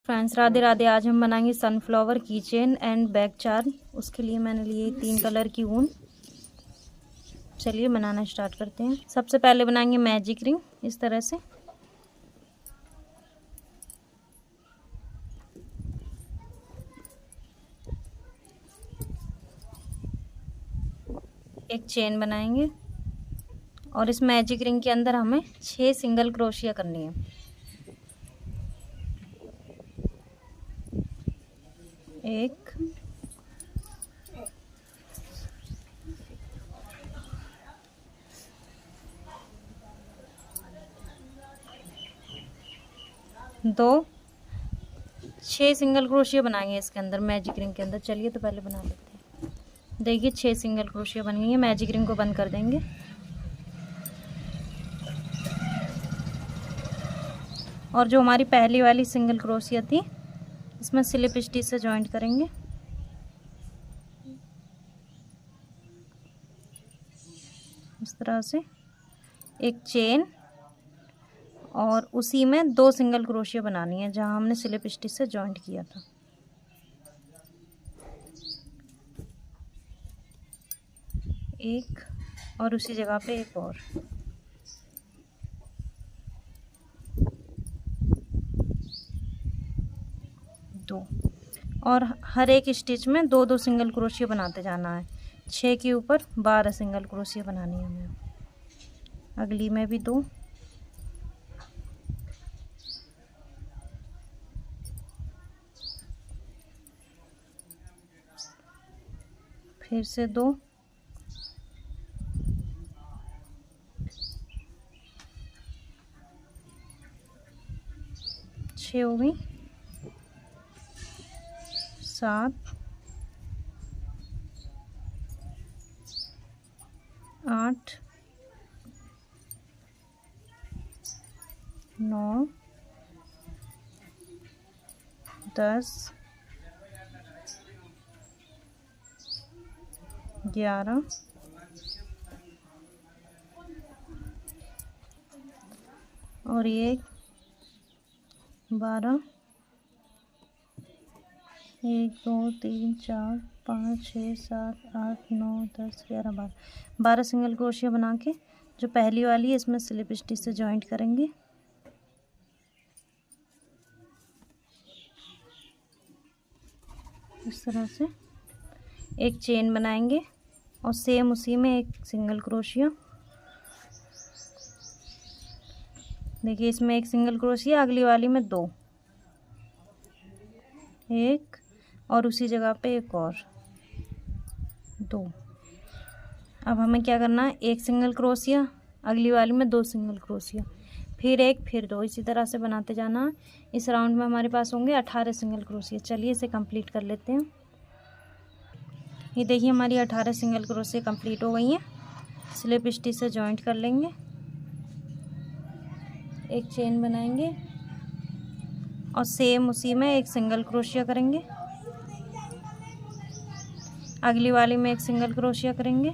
Friends Radhe Radhe. आज हम बनाएंगे सनफ्लावर की चेन एंड बैक चार्म। उसके लिए मैंने लिए 3 कलर की ऊन। चलिए बनाना स्टार्ट करते हैं। सबसे पहले बनाएंगे मैजिक रिंग इस तरह से। एक चेन बनाएंगे और इस मैजिक रिंग के अंदर हमें 6 सिंगल क्रोशिया करनी है। एक, दो, 6 सिंगल क्रोशिया बनाएंगे इसके अंदर, मैजिक रिंग के अंदर। चलिए तो पहले बना लेते हैं। देखिए 6 सिंगल क्रोशिया बन गई है। मैजिक रिंग को बंद कर देंगे और जो हमारी पहली वाली सिंगल क्रोशिया थी इसमें स्लिप स्टिच से जॉइंट करेंगे। इस तरह से एक चेन और उसी में 2 सिंगल क्रोशिया बनानी है जहां हमने स्लिप स्टिच से जॉइंट किया था। एक और उसी जगह पे एक और। दो और हर एक स्टिच में 2-2 सिंगल क्रोशिया बनाते जाना है। 6 के ऊपर 12 सिंगल क्रोशिया बनानी है हमें। अगली में भी 2, फिर से 2, छः हो गई, 7, 8, 9, 10, 11 और ये 12। 1 2 3 4 5 6 7 8 9 10 11 12 सिंगल क्रोशिया बना के जो पहली वाली है इसमें स्लिप स्टिच से जॉइंट करेंगे। इस तरह से एक चेन बनाएंगे और सेम उसी में एक सिंगल क्रोशिया। देखिए इसमें एक सिंगल क्रोशिया, अगली वाली में 2, एक और उसी जगह पे एक और 2। अब हमें क्या करना है, एक सिंगल क्रोशिया, अगली वाली में 2 सिंगल क्रोशिया, फिर एक, फिर 2, इसी तरह से बनाते जाना है। इस राउंड में हमारे पास होंगे 18 सिंगल क्रोशिया। चलिए इसे कंप्लीट कर लेते हैं। ये देखिए हमारी 18 सिंगल क्रोशिया कंप्लीट हो गई हैं। स्लिप स्टिच से जॉइंट कर लेंगे, एक चेन बनाएंगे और सेम उसी में एक सिंगल क्रोशिया करेंगे। अगली वाली में एक सिंगल क्रोशिया करेंगे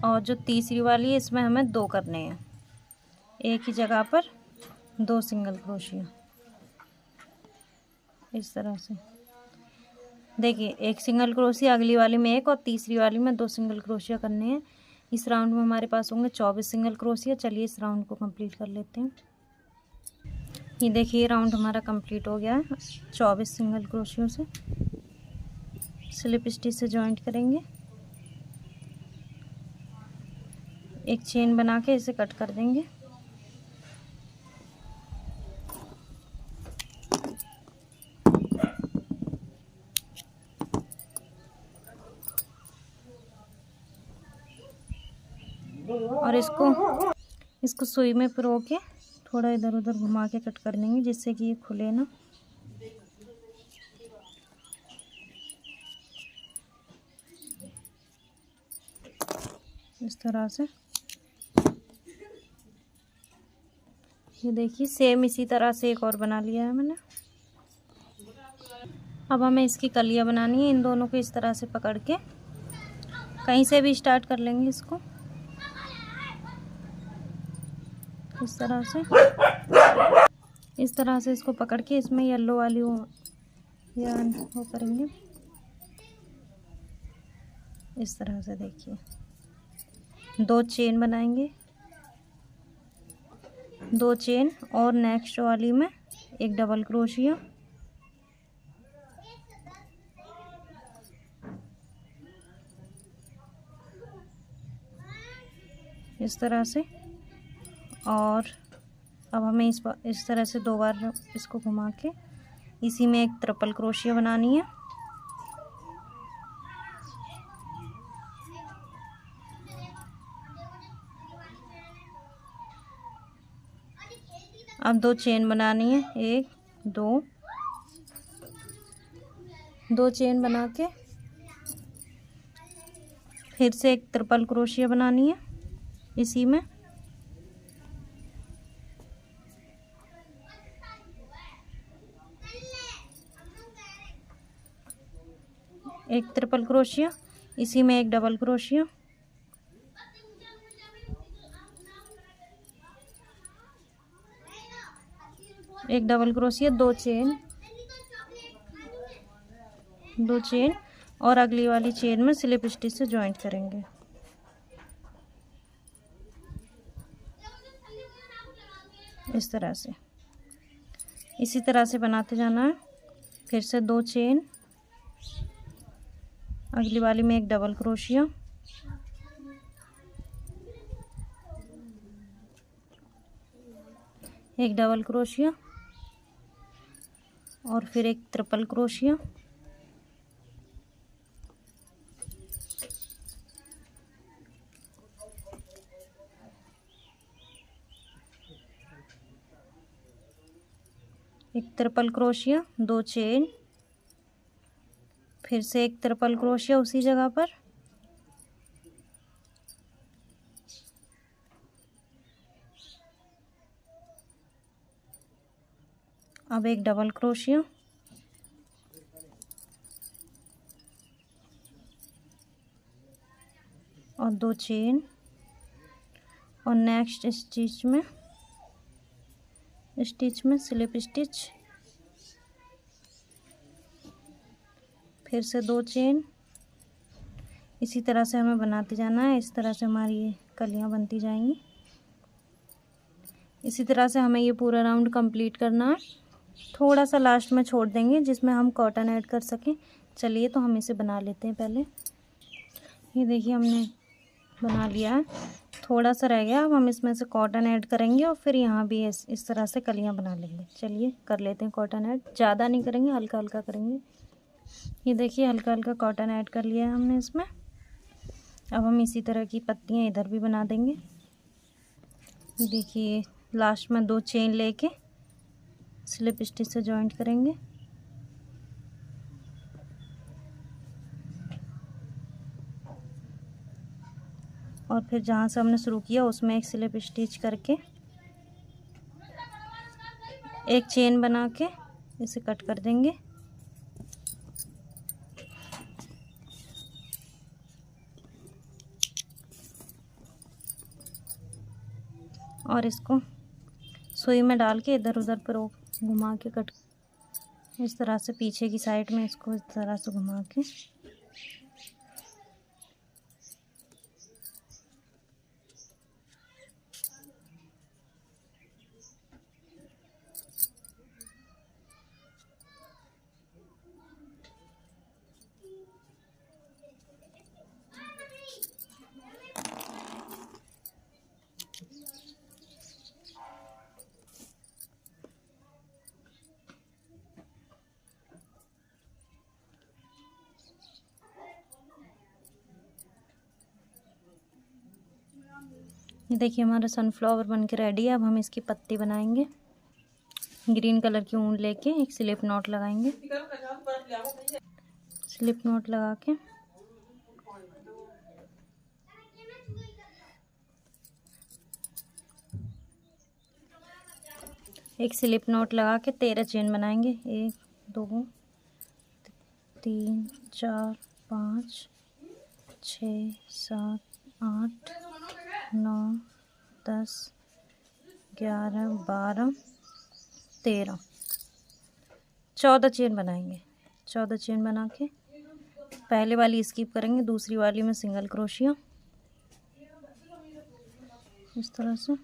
और जो तीसरी वाली है इसमें हमें 2 करने हैं। एक ही जगह पर 2 सिंगल क्रोशिया। इस तरह से देखिए एक सिंगल क्रोशिया, अगली वाली में एक और तीसरी वाली में 2 सिंगल क्रोशिया करने हैं। इस राउंड में हमारे पास होंगे 24 सिंगल क्रोशिया। चलिए इस राउंड को कंप्लीट कर लेते हैं। ये देखिए राउंड हमारा कंप्लीट हो गया है 24 सिंगल क्रोशियों से। स्लिप स्टिच से जॉइंट करेंगे, एक चेन बना के इसे कट कर देंगे। और इसको सुई में पिरो के थोड़ा इधर उधर घुमा के कट कर देंगे जिससे कि ये खुले ना। इस तरह से ये देखिए सेम इसी तरह से एक और बना लिया है मैंने। अब हमें इसकी कलियां बनानी है। इन दोनों को इस तरह से पकड़ के कहीं से भी स्टार्ट कर लेंगे इसको। इस तरह से इस तरह से इसको पकड़ के इसमें येलो वाली वो करेंगे इस तरह से। देखिए 2 चेन बनाएंगे, 2 चेन और नेक्स्ट वाली में एक डबल क्रोशिया, इस तरह से। और अब हमें इस तरह से 2 बार इसको घुमा के इसी में एक ट्रिपल क्रोशिया बनानी है। अब 2 चेन बनानी है, 1 2 चेन बना के फिर से एक ट्रिपल क्रोशिया बनानी है इसी में। एक ट्रिपल क्रोशिया, इसी में एक डबल क्रोशिया, एक डबल क्रोशिया, 2 चेन और अगली वाली चेन में स्लिप स्टिच से जॉइंट करेंगे। इस तरह से इसी तरह से बनाते जाना है। फिर से 2 चेन, अगली वाली में एक डबल क्रोशिया, एक डबल क्रोशिया और फिर एक ट्रिपल क्रोशिया, एक ट्रिपल क्रोशिया, 2 चेन, फिर से एक ट्रिपल क्रोशिया उसी जगह पर, अब एक डबल क्रोशिया और 2 चेन और नेक्स्ट स्टिच में स्लिप स्टिच, फिर से 2 चेन। इसी तरह से हमें बनाते जाना है। इस तरह से हमारी ये कलियां बनती जाएंगी। इसी तरह से हमें ये पूरा राउंड कंप्लीट करना है। थोड़ा सा लास्ट में छोड़ देंगे जिसमें हम कॉटन ऐड कर सकें। चलिए तो हम इसे बना लेते हैं पहले। ये देखिए हमने बना लिया है, थोड़ा सा रह गया। अब हम इसमें से कॉटन ऐड करेंगे और फिर यहाँ भी इस तरह से कलियां बना लेंगे। चलिए कर लेते हैं कॉटन ऐड। ज़्यादा नहीं करेंगे, हल्का हल्का करेंगे। ये देखिए हल्का हल्का कॉटन ऐड कर लिया है हमने इसमें। अब हम इसी तरह की पत्तियाँ इधर भी बना देंगे। ये देखिए लास्ट में 2 चेन लेके स्लिप स्टिच से जॉइंट करेंगे। और फिर जहाँ से हमने शुरू किया उसमें एक स्लिप स्टिच करके एक चेन बना के इसे कट कर देंगे। और इसको सुई में डाल के इधर उधर पर घुमा के कट, इस तरह से पीछे की साइड में इसको इस तरह से घुमा के ये देखिए हमारा सनफ्लावर बन के रेडी है। अब हम इसकी पत्ती बनाएंगे। ग्रीन कलर की ऊन लेके एक स्लिप नॉट लगाएंगे। स्लिप नॉट लगा के एक स्लिप नॉट लगा के 13 चेन बनाएंगे। 1 2 3 4 5 6 7 8 9 10 11 12 13 14 चेन बनाएंगे। 14 चेन बना के पहले वाली स्किप करेंगे, दूसरी वाली में सिंगल क्रोशिया इस तरह से,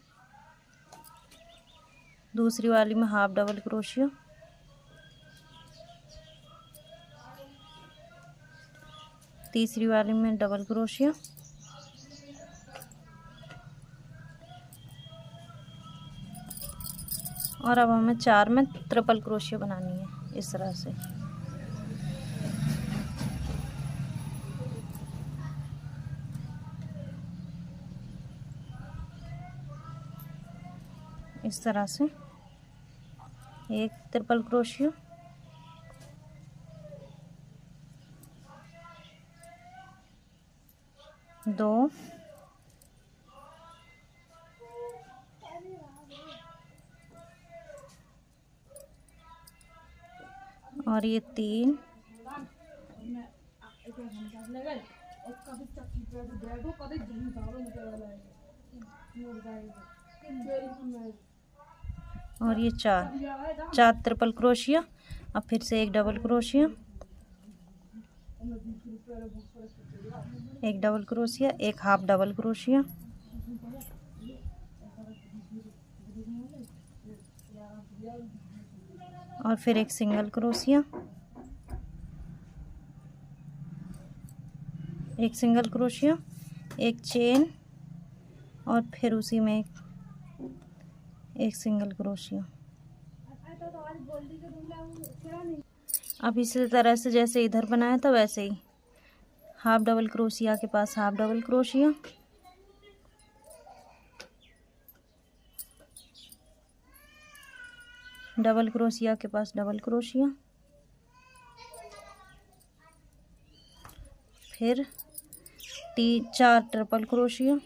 दूसरी वाली में हाफ डबल क्रोशिया, तीसरी वाली में डबल क्रोशिया, और अब हमें 4 में ट्रिपल क्रोशिया बनानी है इस तरह से। इस तरह से एक ट्रिपल क्रोशिया, दो, और ये 3, और ये 4 ट्रिपल क्रोशिया। अब फिर से एक डबल क्रोशिया, एक डबल क्रोशिया, एक हाफ डबल क्रोशिया, और फिर एक सिंगल क्रोशिया, एक सिंगल क्रोशिया, एक चेन, और फिर उसी में एक सिंगल क्रोशिया। अब इसी तरह से जैसे इधर बनाया था वैसे ही हाफ डबल क्रोशिया के पास half double crochet, double crochet के पास डबल क्रोशिया, फिर 4 ट्रिपल क्रोशिया,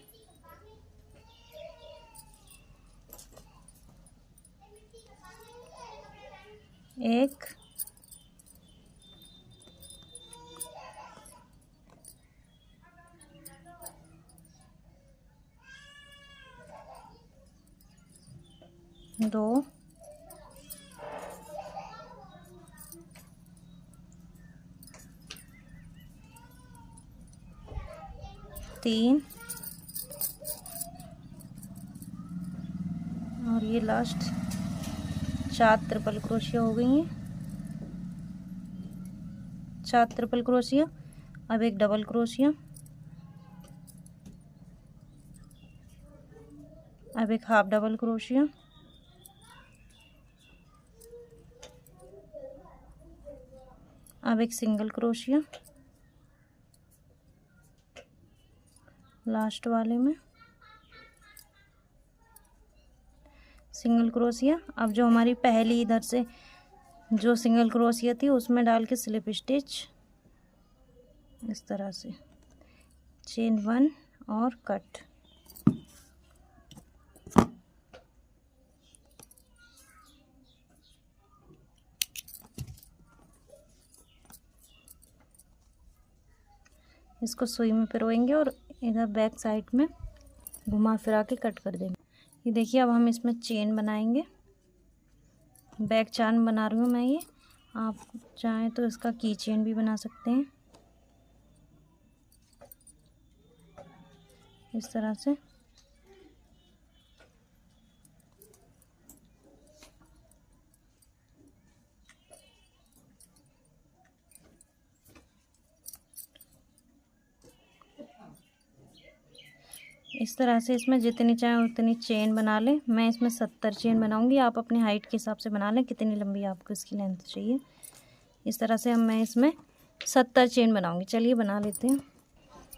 एक, दो, तीन, और ये लास्ट 4 ट्रिपल क्रोशिया हो गई हैं। 4 ट्रिपल क्रोशिया, अब एक डबल क्रोशिया, अब एक हाफ डबल क्रोशिया, अब एक सिंगल क्रोशिया लास्ट वाले में, सिंगल क्रोशिया। अब जो हमारी पहली इधर से जो सिंगल क्रोशिया थी उसमें डाल के स्लिप स्टिच इस तरह से, चेन 1 और कट। इसको सुई में पिरोएंगे और इधर बैक साइड में घुमा फिरा के कट कर देंगे। ये देखिए अब हम इसमें चेन बनाएंगे। बैक चेन बना रही हूँ मैं ये, आप चाहें तो इसका की चेन भी बना सकते हैं इस तरह से। इस तरह से इसमें जितनी चाहे उतनी चेन बना लें। मैं इसमें 70 चेन बनाऊंगी, आप अपनी हाइट के हिसाब से बना लें कितनी लंबी आपको इसकी लेंथ चाहिए। इस तरह से मैं इसमें 70 चेन बनाऊंगी। चलिए बना लेते हैं।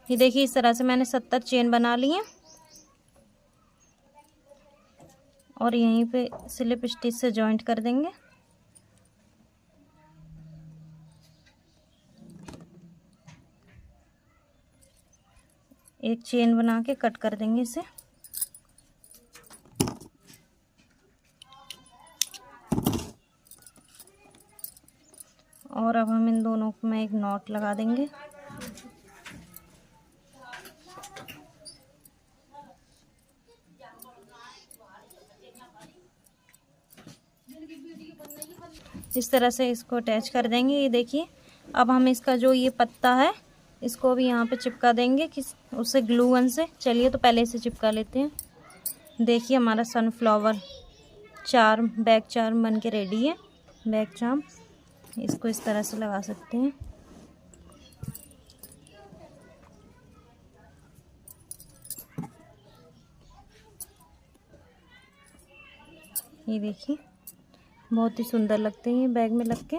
ये देखिए इस तरह से मैंने 70 चेन बना ली हैं और यहीं पे स्लिप स्टिच से जॉइंट कर देंगे। एक चेन बना के कट कर देंगे इसे। और अब हम इन दोनों में एक नॉट लगा देंगे। इस तरह से इसको अटैच कर देंगे। ये देखिए, अब हम इसका जो ये पत्ता है इसको भी यहाँ पे चिपका देंगे किस उससे ग्लू गन से। चलिए तो पहले इसे चिपका लेते हैं। देखिए हमारा सनफ्लावर चार्म, बैग चार्म बन के रेडी है। बैग चार्म इसको इस तरह से लगा सकते हैं। ये देखिए बहुत ही सुंदर लगते हैं ये बैग में लग के।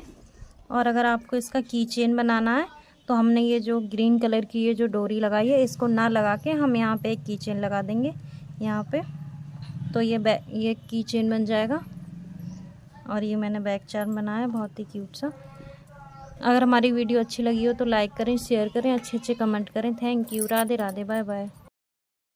और अगर आपको इसका की चेन बनाना है तो हमने ये जो ग्रीन कलर की ये जो डोरी लगाई है इसको ना लगा के हम यहाँ पे एक की चेन लगा देंगे यहाँ पे, तो ये की चेन बन जाएगा। और ये मैंने बैग चार्म बनाया बहुत ही क्यूट सा। अगर हमारी वीडियो अच्छी लगी हो तो लाइक करें, शेयर करें, अच्छे कमेंट करें। Thank you. Radhe Radhe, bye bye.